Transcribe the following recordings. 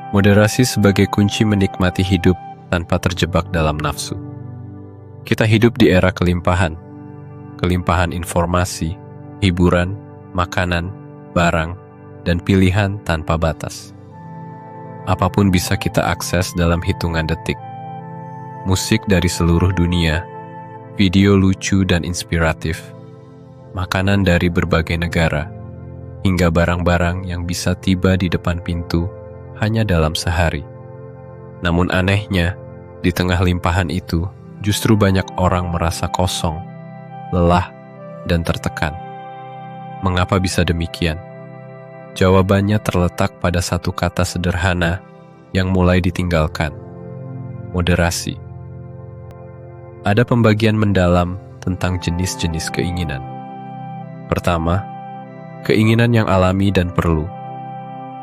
Moderasi sebagai kunci menikmati hidup tanpa terjebak dalam nafsu. Kita hidup di era kelimpahan informasi, hiburan, makanan, barang, dan pilihan tanpa batas. Apapun bisa kita akses dalam hitungan detik. Musik dari seluruh dunia, video lucu dan inspiratif, makanan dari berbagai negara, hingga barang-barang yang bisa tiba di depan pintu hanya dalam sehari. Namun anehnya, di tengah limpahan itu, justru banyak orang merasa kosong, lelah, dan tertekan. Mengapa bisa demikian? Jawabannya terletak pada satu kata sederhana yang mulai ditinggalkan: moderasi. Ada pembagian mendalam tentang jenis-jenis keinginan. Pertama, keinginan yang alami dan perlu,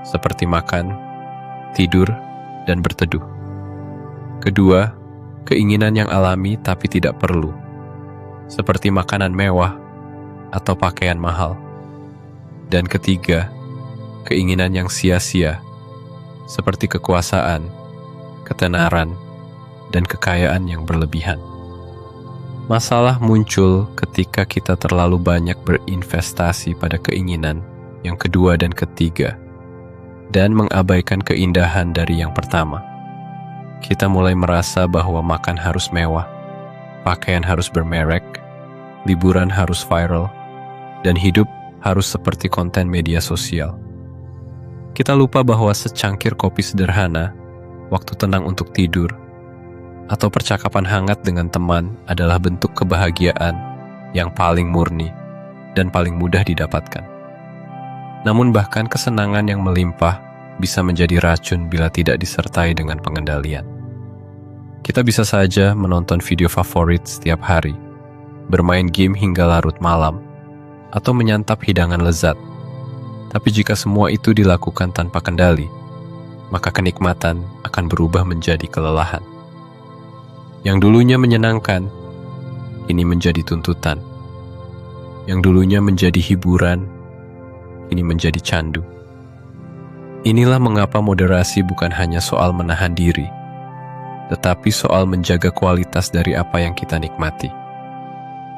seperti makan, tidur, dan berteduh. Kedua, keinginan yang alami tapi tidak perlu, seperti makanan mewah atau pakaian mahal. Dan ketiga, keinginan yang sia-sia, seperti kekuasaan, ketenaran, dan kekayaan yang berlebihan. Masalah muncul ketika kita terlalu banyak berinvestasi pada keinginan yang kedua dan ketiga, dan mengabaikan keindahan dari yang pertama. Kita mulai merasa bahwa makan harus mewah, pakaian harus bermerek, liburan harus viral, dan hidup harus seperti konten media sosial. Kita lupa bahwa secangkir kopi sederhana, waktu tenang untuk tidur, atau percakapan hangat dengan teman adalah bentuk kebahagiaan yang paling murni dan paling mudah didapatkan. Namun bahkan kesenangan yang melimpah bisa menjadi racun bila tidak disertai dengan pengendalian. Kita bisa saja menonton video favorit setiap hari, bermain game hingga larut malam, atau menyantap hidangan lezat. Tapi jika semua itu dilakukan tanpa kendali, maka kenikmatan akan berubah menjadi kelelahan. Yang dulunya menyenangkan, kini menjadi tuntutan. Yang dulunya menjadi hiburan, kini menjadi candu. Inilah mengapa moderasi bukan hanya soal menahan diri, tetapi soal menjaga kualitas dari apa yang kita nikmati.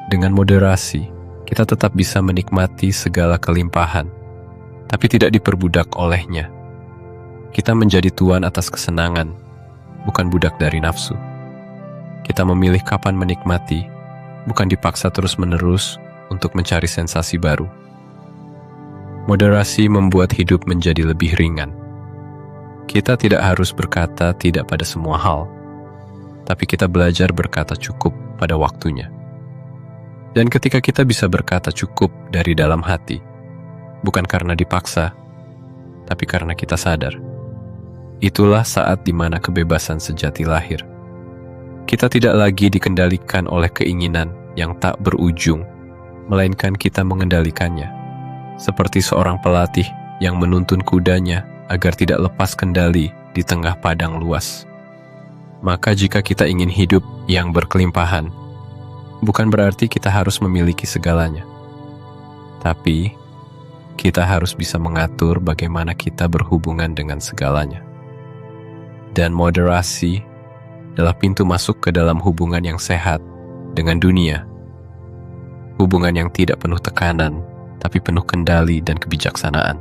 Dengan moderasi, kita tetap bisa menikmati segala kelimpahan, tapi tidak diperbudak olehnya. Kita menjadi tuan atas kesenangan, bukan budak dari nafsu. Kita memilih kapan menikmati, bukan dipaksa terus-menerus untuk mencari sensasi baru. Moderasi membuat hidup menjadi lebih ringan. Kita tidak harus berkata tidak pada semua hal, tapi kita belajar berkata cukup pada waktunya. Dan ketika kita bisa berkata cukup dari dalam hati, bukan karena dipaksa, tapi karena kita sadar, itulah saat di mana kebebasan sejati lahir. Kita tidak lagi dikendalikan oleh keinginan yang tak berujung, melainkan kita mengendalikannya. Seperti seorang pelatih yang menuntun kudanya agar tidak lepas kendali di tengah padang luas. Maka jika kita ingin hidup yang berkelimpahan, bukan berarti kita harus memiliki segalanya. Tapi, kita harus bisa mengatur bagaimana kita berhubungan dengan segalanya. Dan moderasi adalah pintu masuk ke dalam hubungan yang sehat dengan dunia. Hubungan yang tidak penuh tekanan, tapi penuh kendali dan kebijaksanaan.